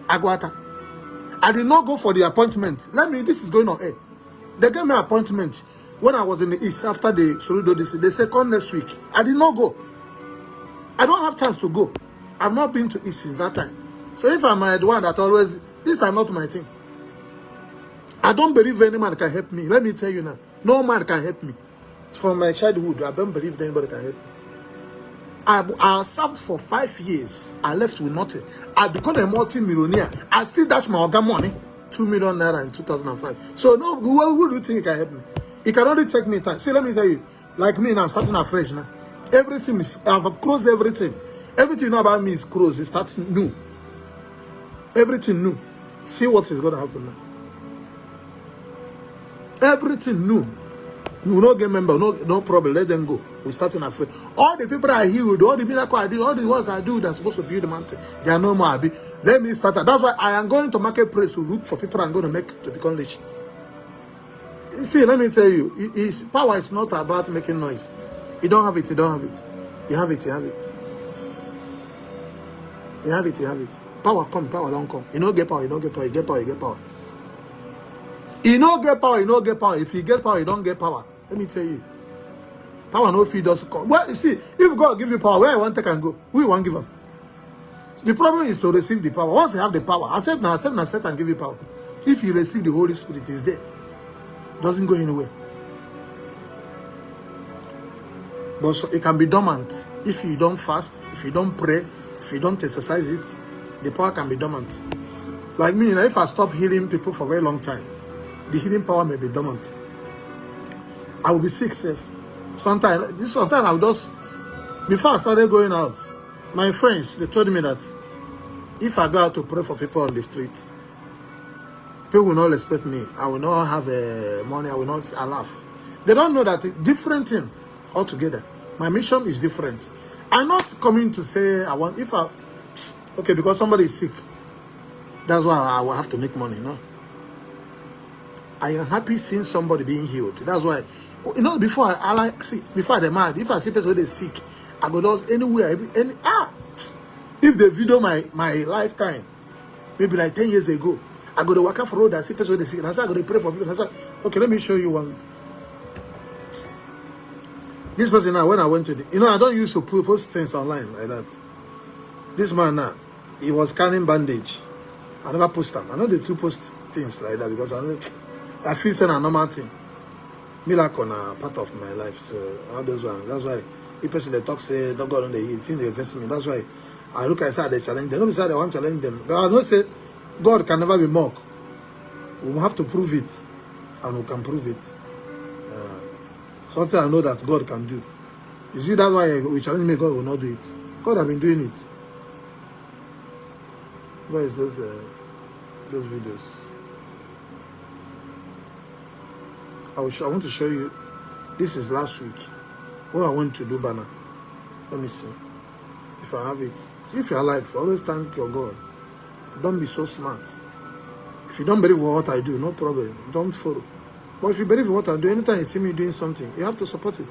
Aguata. I did not go for the appointment. This is going on air. They gave me an appointment when I was in the east after the Soludo this. They said come next week. I did not go. I don't have chance to go. I've not been to east since that time. So if I'm the one that always, these are not my thing. I don't believe any man can help me. Let me tell you now. No man can help me. From my childhood, I don't believe anybody can help me. I served for 5 years. I left with nothing. I became a multi-millionaire. I still dash my organ money. 2 million naira in 2005. So no, who do you think can help me? It can only take me time. See, let me tell you. Like me now, I'm starting afresh now. Everything, I've closed everything. Everything you know about me is closed. It's starting new. Everything new. See what is going to happen now. Everything new. We don't get member, no problem. Let them go. We're starting afraid. All the people I healed, all the miracles I did, all the ones I do that's supposed to build the mountain, they are no more. Let me start. That's why I am going to marketplace to look for people I'm going to make to become rich. See, let me tell you, power is not about making noise. You don't have it, you don't have it. You have it, you have it. You have it, you have it. Power come, power don't come. You don't get power, you don't get power, you get power, you get power. You don't get power, you don't get power. If you get power, you don't get power. Let me tell you. Power no feed doesn't come. Well, you see, if God give you power, where I want to can go? Who you want to give him? The problem is to receive the power. Once you have the power, accept and give you power. If you receive the Holy Spirit, it's there. It doesn't go anywhere. But so it can be dormant. If you don't fast, if you don't pray, if you don't exercise it, the power can be dormant. Like me, if I stop healing people for a very long time, the healing power may be dormant. I will be sick, safe. Sometimes I will just, before I started going out, my friends, they told me that if I go out to pray for people on the street, people will not respect me. I will not have money. I will not laugh. They don't know that it's different thing altogether. My mission is different. I'm not coming to say okay, because somebody is sick. That's why I will have to make money, no? I am happy seeing somebody being healed. That's why, before before they mad, if I see people they sick, I go down anywhere. If they video my lifetime, maybe like 10 years ago, I go to work for road, I see people they sick, and I say I go to pray for people. And I say, okay, let me show you one. This person now, when I went to I don't used to post things online like that. This man now, he was carrying bandage. I never post them. I know they two post things like that because I feel it's a normal thing. Miracle na part of my life. So all those ones. That's why if person they talk say don't go on the heat, they invest me. That's why I look at they challenge them. Don't say they want to challenge them. But I don't say God can never be mocked. We have to prove it, and we can prove it. Something I know that God can do. You see, that's why we challenge me. God will not do it. God have been doing it. Where is those videos? I want to show you. This is last week when I went to do banner. Let me see if I have it. See if you're alive. Always thank your God. Don't be so smart. If you don't believe in what I do, no problem. Don't follow. But if you believe in what I do, anytime you see me doing something, you have to support it.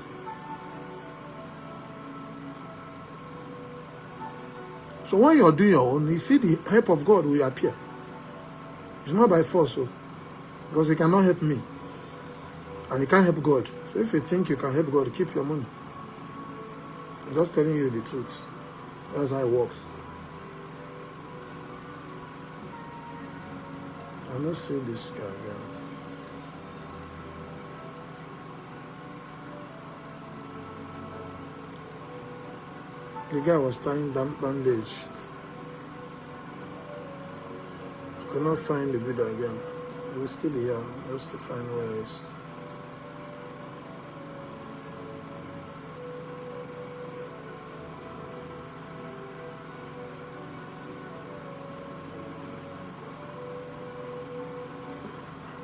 So when you're doing your own, you see the help of God will appear. It's not by force, so, because He cannot help me. And He can't help God. So if you think you can help God, keep your money. I'm just telling you the truth. That's how it works. I don't see this guy again. The guy was tying down bandage. I could not find the video again. He was still here, just to find where it is.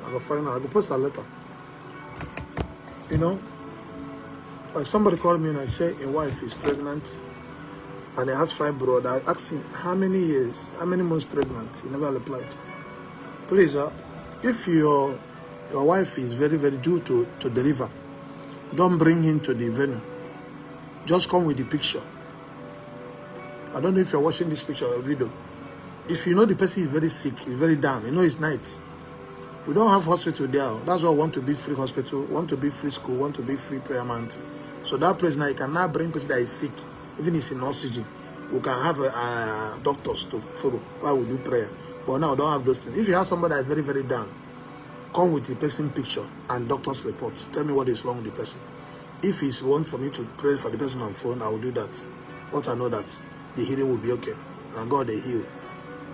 I will find out. I will post a letter. You know, like somebody called me and I said a wife is pregnant. And he has 5 brothers. I asked him how many years, how many months pregnant. He never replied. Please, if your wife is very, very due to deliver, don't bring him to the venue. Just come with the picture. I don't know if you're watching this picture or video. If you know the person is very sick, he's very down, you know it's night. We don't have hospital there. That's why I want to be free hospital, want to be free school, want to be free prayer mountain. So that place now, you can now bring person that is sick. Even if it's in oxygen, we can have doctors to follow while we do prayer. But now we don't have those things. If you have somebody that is very, very down, come with the person picture and doctor's report. Tell me what is wrong with the person. If it's want for me to pray for the person on phone, I will do that. But I know that the healing will be okay. And God, they heal.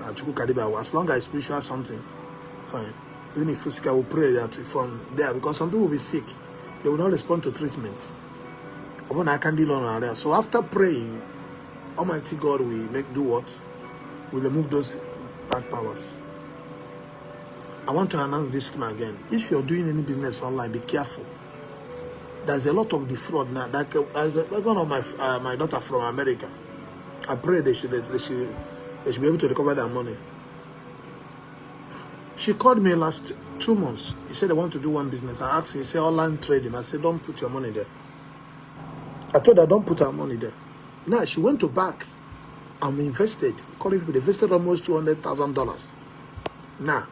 As long as spiritual something, fine. Even if physical, will pray that from there. Because some people will be sick. They will not respond to treatment. So after praying, Almighty God will do what? Will remove those bad powers. I want to announce this thing again. If you're doing any business online, be careful. There's a lot of the fraud now. Like one of my daughter from America. I pray they should be able to recover their money. She called me last 2 months. He said they want to do one business. I asked him, he said online trading. I said, don't put your money there. I told her, don't put her money there. Now, she went to bank and invested. Calling people, they invested almost $200,000. Now,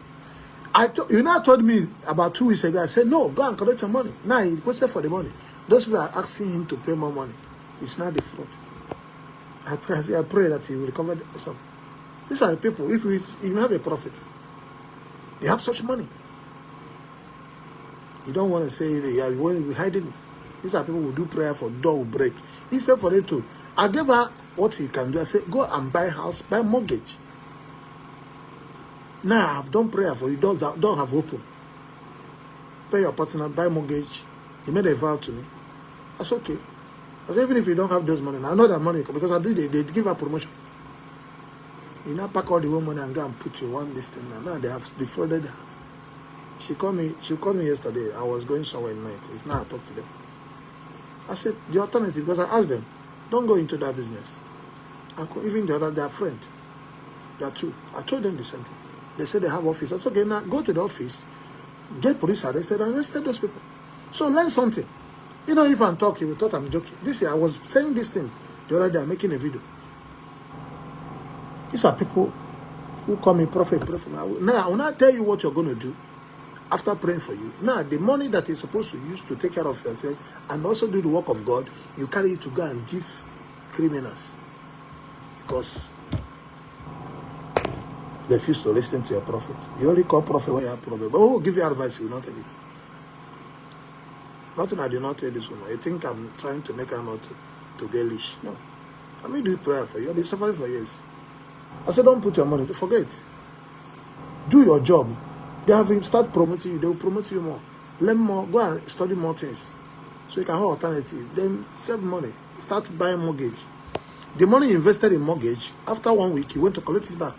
you now told me about 2 weeks ago, I said, no, go and collect your money. Now, he requested for the money. Those people are asking him to pay more money. It's not the fraud. I pray that he will recover some. These are the people, if you have a profit, you have such money. You don't want to say that you are hiding it. These are people who do prayer for door will break. Instead for them to, I gave her what he can do. I said, go and buy house, buy mortgage. Now I've done prayer for you. Don't have open. Pay your partner, buy mortgage. He made a vow to me. That's okay. I said, even if you don't have those money, I know that money because I do. They give her promotion. You now pack all the whole money and go and put you one this thing. Now they have defrauded her. She called me yesterday. I was going somewhere in night. It's now I talk to them. I said, the alternative, because I asked them, don't go into that business. Even the other, their friend, they are two. I told them the same thing. They said they have office. I said, okay, now go to the office, get police arrested, and arrested those people. So learn something. You know, if I'm talking, you thought I'm joking. This year, I was saying this thing the other day, I'm making a video. These are people who call me prophet. Now, I will not tell you what you're going to do after praying for you. Now, the money that you're supposed to use to take care of yourself and also do the work of God, you carry it to go and give criminals. Because they refuse to listen to your prophet. You only call prophet when you have problem. Oh, give you advice, you will not take it. Nothing I did not tell this woman. You think I'm trying to make her not to get leash. No. I mean, do prayer for you. I've been suffering for years. I said, don't put your money. Forget. Do your job. They have start promoting you. They will promote you more. Learn more. Go and study more things. So you can have alternative. Then save money. Start buying mortgage. The money you invested in mortgage, after 1 week, you went to collect it back.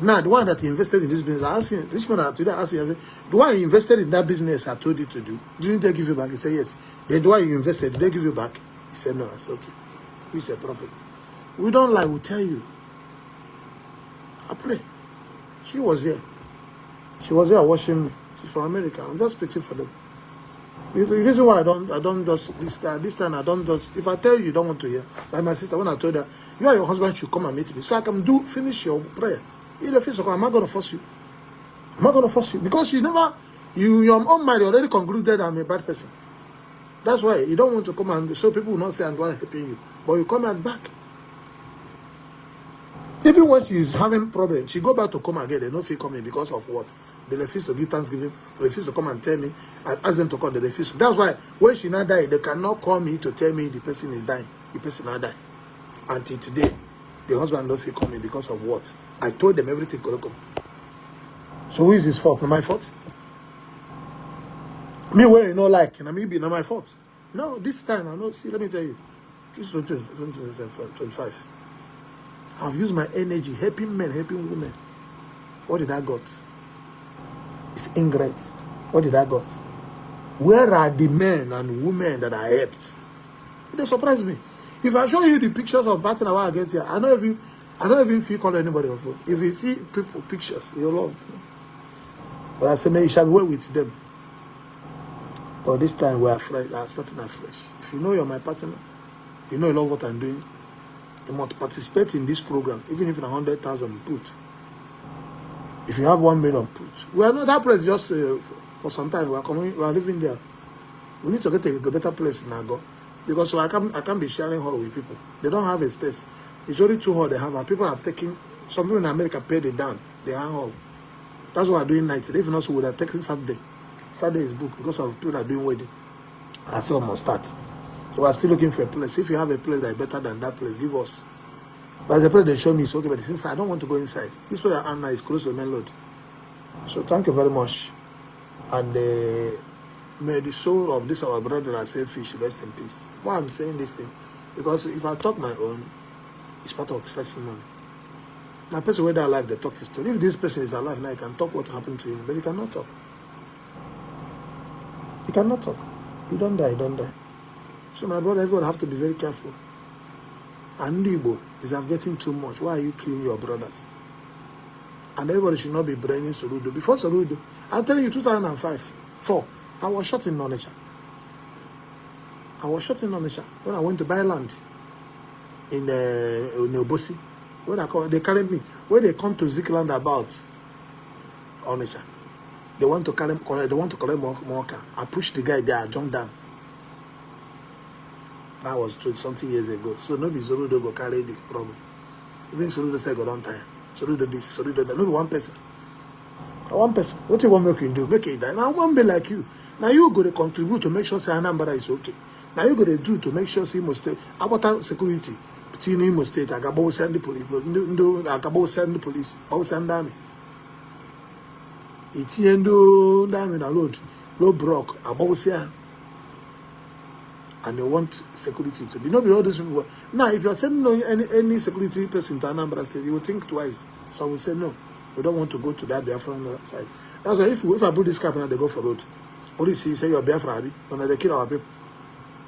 Now, the one that you invested in this business, I asked him, this man today, I asked him, the one you invested in that business I told you to do, didn't they give you back? He said, yes. Then the one you invested, did they give you back? He said, no. I said, okay. He's a prophet. We don't lie, we tell you. I pray. She was here. She was here watching me. She's from America. I'm just waiting for them. The reason why I don't just this time I don't just, if I tell you don't want to hear, like my sister, when I told her, you and your husband should come and meet me, so I can finish your prayer. I'm not gonna force you. I'm not gonna force you because your own mind already concluded I'm a bad person. That's why you don't want to come and so people will not say I'm going to helping you, but you come back. Even when she's having problems, she go back to come again. They don't feel coming because of what? They refuse to give thanksgiving. They refuse to come and tell me. I ask them to come. They refuse. That's why when she now died, they cannot call me to tell me the person is dying. The person now died. Until today, the husband don't feel coming because of what? I told them everything could come. So who is his fault? Not my fault. Me where you know like, and maybe not my fault. No, this time I know. See, let me tell you, this is 2025. I've used my energy helping men, helping women. What did I got? It's ingrate. What did I got? Where are the men and women that I helped? They surprise me. If I show you the pictures of Batten I get here, I don't even feel call anybody of it. If you see people pictures, you'll love. But I say, man, you shall be well with them. But this time we are fresh. I'm starting afresh. If you know you're my partner, you know you love what I'm doing. You must participate in this program, even if it's 100,000 put. If you have 1 million put, we are not that place just for some time. We are living there. We need to get a better place in Nago because so I can't be sharing hall with people. They don't have a space. It's only 2 halls they have. And people have taken. Some people in America paid it down. They have hall. That's why we're doing night. If not, so we would have taken Saturday. Saturday is booked because of people are doing wedding. I still must start. So we're still looking for a place. If you have a place that is better than that place, give us. But the place they show me is okay, but it's inside. I don't want to go inside. This place Anna is close to the main road. So thank you very much. And may the soul of this our brother that said fish rest in peace. Why I'm saying this thing? Because if I talk my own, it's part of testimony. My person where they're alive, they talk his story. If this person is alive now, he can talk what happened to him, but he cannot talk. He cannot talk. You don't die, you don't die. So my brother, everyone have to be very careful. And Igbo is getting too much. Why are you killing your brothers? And everybody should not be braining Soludo. Before Soludo, I'm telling you, 2004, I was shot in Onitsha. I was shot in Onitsha when I went to buy land in Obosi. When they carried me, when they come to Zikland about Onitsha, they want to collect more car. I pushed the guy there, I jumped down. That was 20-something years ago. So nobody Soludo go carry this problem. Even Soludo said go down time. Soludo this, Soludo that. Not one person. One person. What you want make you do? Make it die. Now one be like you. Now you go to contribute to make sure say Anambra is okay. Now you go to do to make sure say Imo State about security. Between Imo State, Agabo send the police. Agabo send the police. Agabo send army. Itiendo army na load broke. Agabo say. And they want security to be. Not be all those people. Now, if you are sending any security person to Anambra State, you will think twice. So we say, no, we don't want to go to that Biafran side. That's why if I put this cap and they go for road, police say you're Biafra, then they kill our people.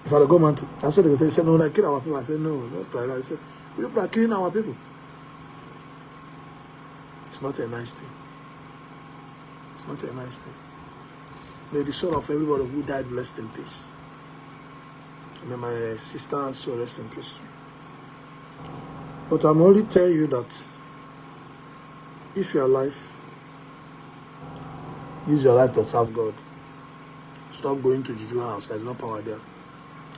If I go mountain, that's what they say, no, they kill our people. I say, no, not like that. I say, people are killing our people. It's not a nice thing. It's not a nice thing. May the soul of everybody who died rest in peace. May my sister also rest in peace. But I'm only telling you that if you're alive, use your life to serve God. Stop going to Juju house. There's no power there.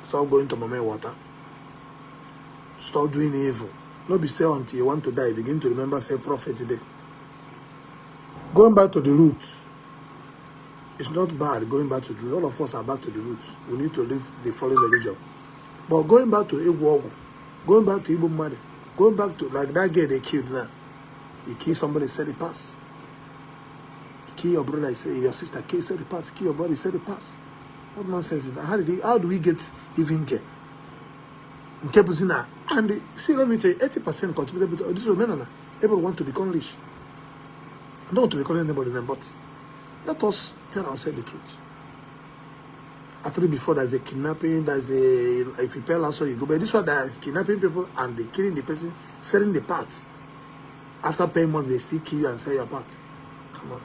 Stop going to Mama Water. Stop doing evil. Not be say until you want to die. Begin to remember, say prophet today. Going back to the roots. It's not bad going back to the roots. All of us are back to the roots. We need to live the foreign religion. But going back to Igbo, going back to Igbo money, going back to like that guy they killed now. He killed somebody, said it pass. He killed your brother, he said your sister, said it pass. Kill your brother, said it pass. What nonsense is that? How do we get even there? In Kepuzina. And see, let me tell you, 80% contributed to this women. Everyone want to become rich. I don't want to be calling anybody them, but let us tell ourselves the truth. Actually, before there's a kidnapping, there's a if you pay also you go. But this one, they're kidnapping people and they killing the person, selling the parts. After paying money, they still kill you and sell your part. Come on.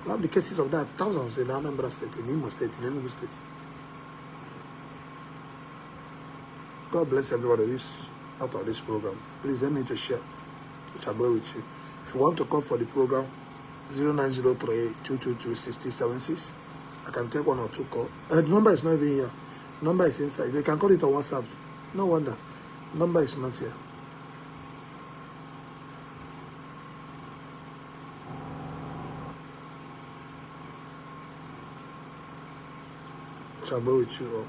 We have the cases of that, thousands in Anambra State, in Imo State, in Enugu State. God bless everybody this part of this program. Please let me to share. It shall be with you. If you want to call for the program, 0903-222-6076. I can take 1 or 2 calls. The number is not even here. The number is inside. They can call it on WhatsApp. No wonder. The number is not here. It shall be with you all.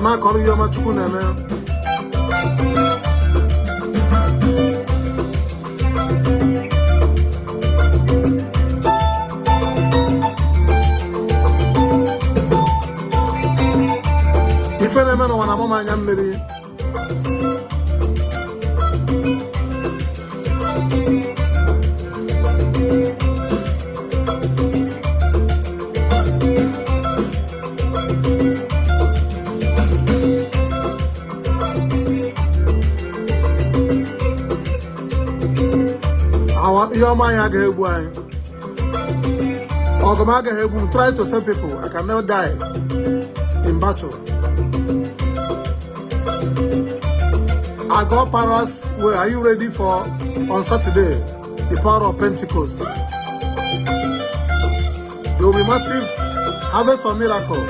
I call you my chukuna, man. If any man on a moment, I'm ready. Try to save people. I can never die in battle. I got powers. Where are you ready for on Saturday? The power of Pentecost. There will be massive harvest of miracle.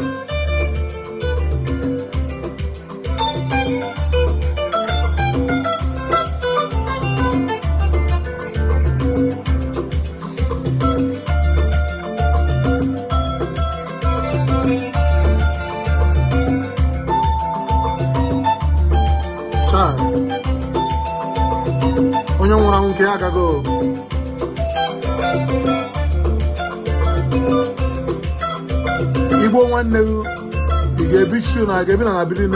Go. Igbo one new, you get big shoe, I gave it an ability.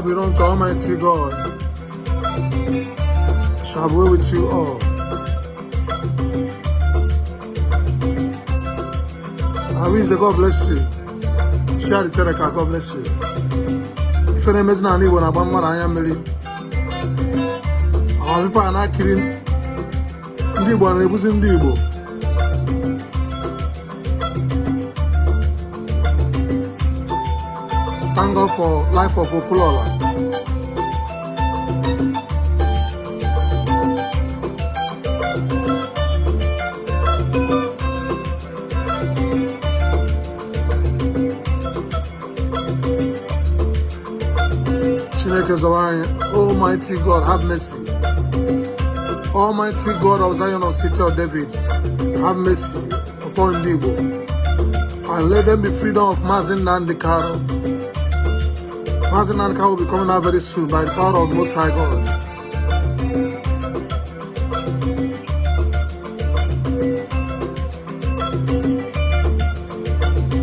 Belong to Almighty God. Shall be with you all. I wish the God bless you. Share the teleca, God bless you. If your name is not anyone, I'm I am married. Our people are not killing Igbo and abusing Igbo. Thank God for life of Okwuluora. Almighty God, have mercy. Almighty God of Zion of City of David, have mercy upon the Igbo. And let them be freedom of Mazin Nandikaro. Mazin Nandikaro will be coming out very soon by the power of Most High God.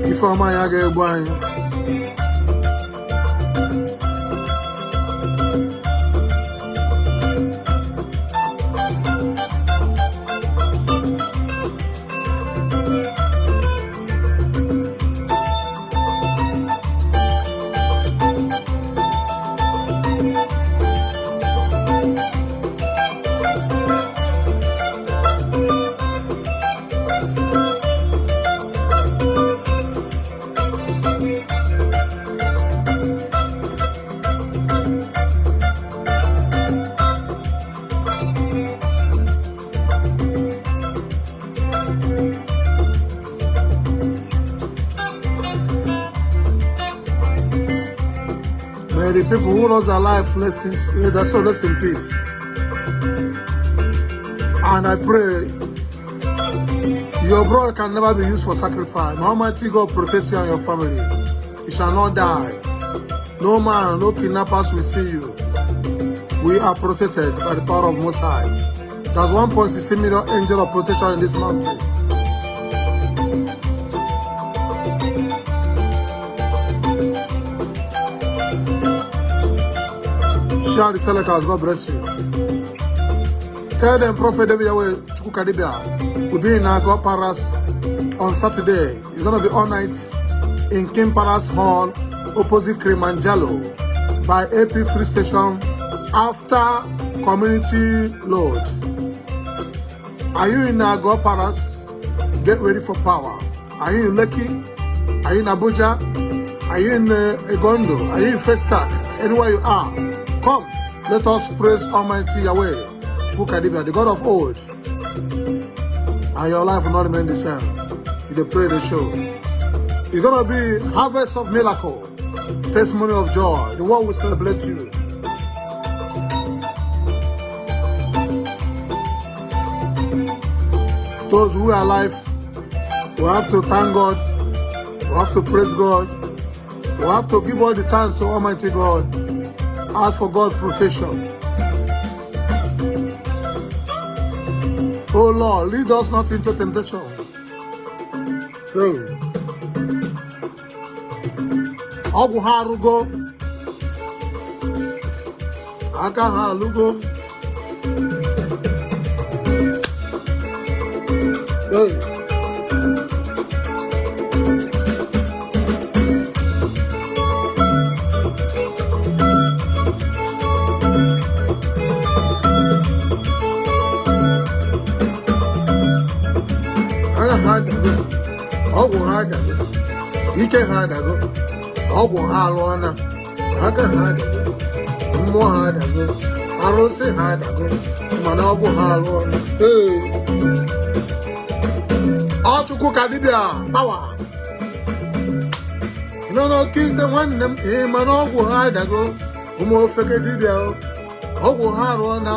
If I'm a the people who lost their life, rest in peace. And I pray your brother can never be used for sacrifice. May Almighty God protect you and your family. You shall not die. No man, no kidnappers will see you. We are protected by the power of Most High. There's 1.16 million angel of protection in this mountain. Share the telecast. God bless you. Tell them Prophet David Yahweh Chukukadibia will be in our God Palace on Saturday. It's going to be all night in King Palace Hall, opposite Kilimanjaro, by AP Free Station after Community Load. Are you in our God Palace? Get ready for power. Are you in Lekki? Are you in Abuja? Are you in Egondo? Are you in Festac? Anywhere you are, come. Let us praise Almighty Yahweh, the God of old. And your life will not remain the same. You pray the show. It's going to be harvest of miracle, testimony of joy. The world will celebrate you. Those who are alive, we have to thank God. We have to praise God. We have to give all the thanks to Almighty God. Ask for God's protection. Oh Lord, lead us not into temptation. Ogu harugo. Aka halugo. Ogu hadago. Ike hadago. Ogu halwana. Aka hadago. Mmo hadago. Arose hadago. Mana ogu halwana. Ochuku kadibia. Power. No, kill the one them. Man ogu hadago. Umo feke dibia. Ogu halwana.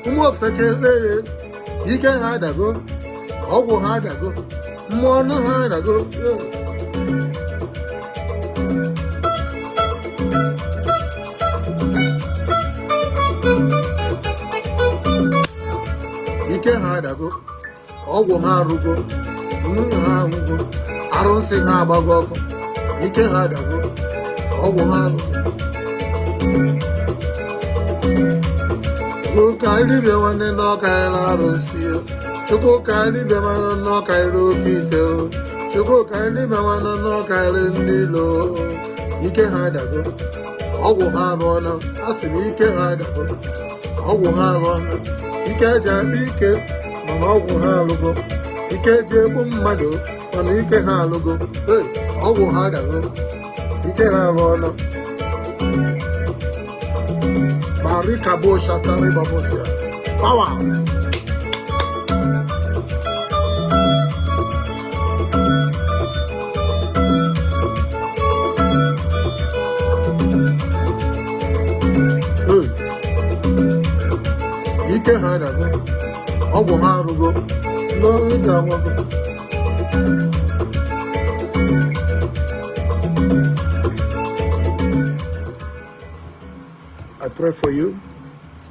Umo feke. Ike hadago. Ogu hadago. Mono hadago. Ike hadago. Ogu harugo. Harugo. Aronsi habago. Ike hadago. Ogu harugo. Ukali one no kaila aronsi. Chuko kani bemano no kairo kito. Chuko kani bemano no kairo ndilo. Ike hadago. Ogu harona. Asimi ike hadago. Ogu harona. Ike jabike. Mama ogu halugo. Ike jebu mmado. Mama ike halugo. Ogu hadago. Ike harona. Barika bo shatari babosia. Power. Ike hadago. Ogu harugo. No ijawago. I pray for you.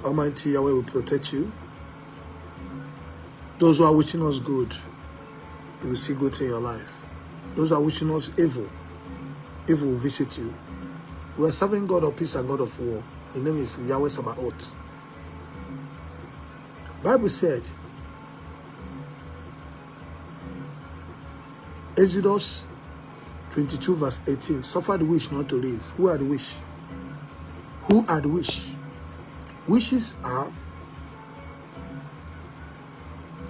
Almighty Yahweh will protect you. Those who are wishing us good, you will see good in your life. Those who are wishing us evil, evil will visit you. We are serving God of peace and God of war. His name is Yahweh Sabaoth. Bible said, Exodus 22 verse 18, suffer the wish not to live. Who are the wish? Who are the wish? Wishes are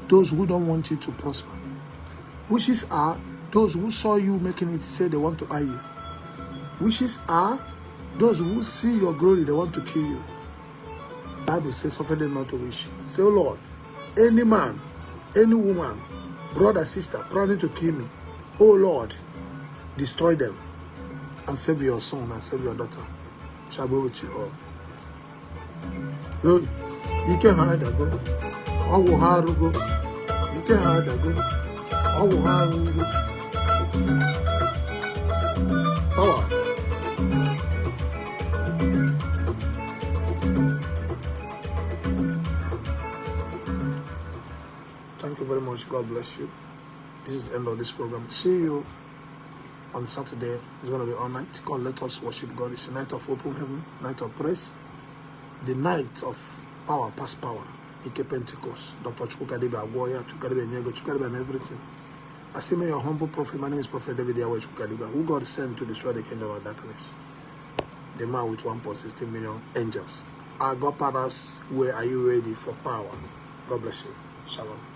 those who don't want you to prosper. Wishes are those who saw you making it, say they want to buy you. Wishes are those who see your glory, they want to kill you. Bible says, suffer them not to wish. Say, oh Lord, any man, any woman, brother, sister, planning to kill me, oh Lord, destroy them and save your son and save your daughter. shall be with you all. You can hide a go. I will hard go. You can hide a go. I will hard go. Power. Thank you very much. God bless you. This is the end of this program. See you on Saturday. It's going to be all night. Come, let us worship God. It's a night of open heaven, night of praise, the night of power, past power. Ike Pentecost. Dr. Chukadiba, warrior, Chukadiba, Nyego, Chukadiba, and everything. I still may your humble prophet. My name is Prophet David Yahweh Chukadiba, who God sent to destroy the kingdom of darkness. The man with 1.16 million angels. Our God fathers, where are you ready for power? God bless you. Shalom.